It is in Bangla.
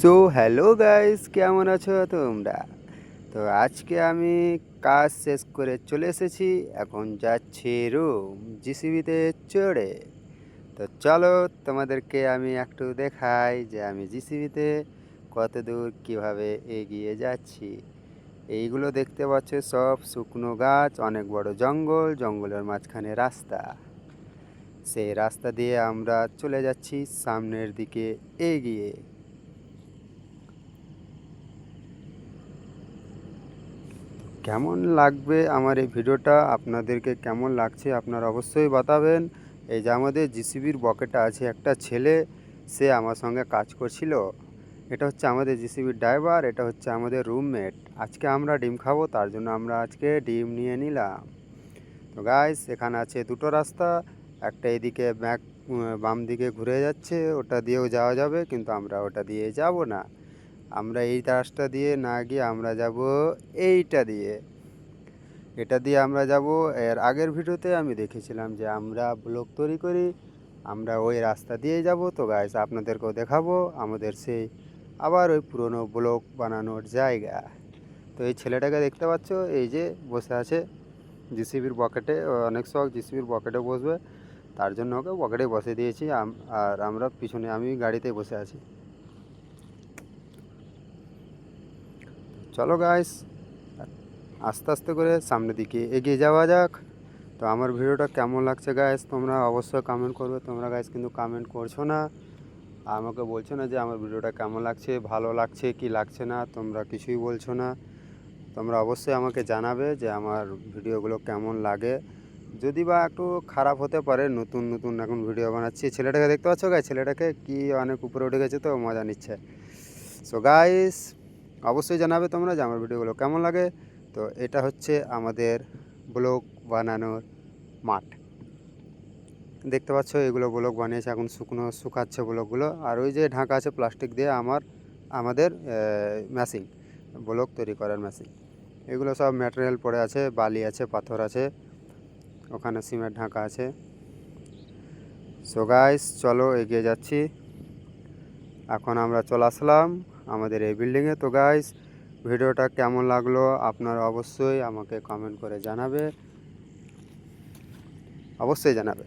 সো হ্যালো গাইস, কেমন আছো তোমরা? তো আজকে আমি কাজ শেষ করে চলে এসেছি। এখন যাচ্ছি রুম জিসিবিতে চড়ে। তো চলো তোমাদেরকে আমি একটু দেখাই যে আমি জিসিবিতে কত দূর কীভাবে এগিয়ে যাচ্ছি। এইগুলো দেখতে পাচ্ছ সব শুকনো গাছ, অনেক বড় জঙ্গল, জঙ্গলের মাঝখানে রাস্তা। সেই রাস্তা দিয়ে আমরা চলে যাচ্ছি সামনের দিকে এগিয়ে। কেমন লাগবে আমার এই ভিডিওটা, আপনাদেরকে কেমন লাগছে আপনারা অবশ্যই বাতাবেন। এই যে আমাদের জিসিবির বকেটা আছে একটা ছেলে, সে আমার সঙ্গে কাজ করছিল। এটা হচ্ছে আমাদের জিসিবির ড্রাইভার, এটা হচ্ছে আমাদের রুমমেট। আজকে আমরা ডিম খাবো, তার জন্য আমরা আজকে ডিম নিয়ে নিলাম। তো গাইস, এখানে আছে দুটো রাস্তা, একটা এদিকে বাম দিকে ঘুরে যাচ্ছে, ওটা দিয়েও যাওয়া যাবে, কিন্তু আমরা ওটা দিয়ে যাব না। আমরা এই রাস্তা দিয়ে না গিয়ে আমরা যাব এইটা দিয়ে। এটা দিয়ে আমরা যাব। এর আগের ভিডিওতে আমি দেখেছিলাম যে আমরা ব্লগ তৈরি করি, আমরা ওই রাস্তা দিয়ে যাব। তো গাইস, আপনাদেরকেও দেখাবো আমাদের সেই আবার ওই পুরনো ব্লগ বানানোর জায়গা। তো এই ছেলেটাকে দেখতে পাচ্ছ, এই যে বসে আছে জিসিবির পকেটে। অনেক শখ জিসিবির পকেটে বসবে, তার জন্য ওকে পকেটে বসে দিয়েছি। আর আমরা পিছনে, আমি গাড়িতে বসে আছি। চলো গাইস, আস্তে আস্তে করে সামনের দিকে এগিয়ে যাওয়া যাক। তো আমার ভিডিওটা কেমন লাগছে গাইস, তোমরা অবশ্যই কমেন্ট করবে। তোমরা গাইস কিন্তু কমেন্ট করছো না, আমাকে বলছো না যে আমার ভিডিওটা কেমন লাগছে, ভালো লাগছে কি লাগছে না, তোমরা কিছুই বলছো না। তোমরা অবশ্যই আমাকে জানাবে যে আমার ভিডিওগুলো কেমন লাগে। যদি বা একটু খারাপ হতে পারে, নতুন নতুন এখন ভিডিও বানাচ্ছি। ছেলেটাকে দেখতে পাচ্ছ গাইস, ছেলেটাকে কি অনেক উপরে উঠে গেছে, তো মজা নিচ্ছে। সো গাইস, অবশ্যই জানাবে তোমরা যে আমার ভিডিওগুলো কেমন লাগে। তো এটা হচ্ছে আমাদের ব্লগ বানানোর মাঠ। দেখতে পাচ্ছ এগুলো ব্লক বানিয়েছে, এখন শুকাচ্ছে ব্লকগুলো। আর ওই যে ঢাকা আছে প্লাস্টিক দিয়ে আমাদের মেশিন, ব্লক তৈরি করার মেশিন। এগুলো সব ম্যাটেরিয়াল পড়ে আছে, বালি আছে, পাথর আছে, ওখানে সিমেন্ট ঢাকা আছে। সো গাইস, চলো এগিয়ে যাচ্ছি। এখন আমরা চলে আসলাম আমাদের এই বিল্ডিংয়ে। তো গাইস, ভিডিওটা কেমন লাগলো আপনারা অবশ্যই আমাকে কমেন্ট করে জানাবে, অবশ্যই জানাবে।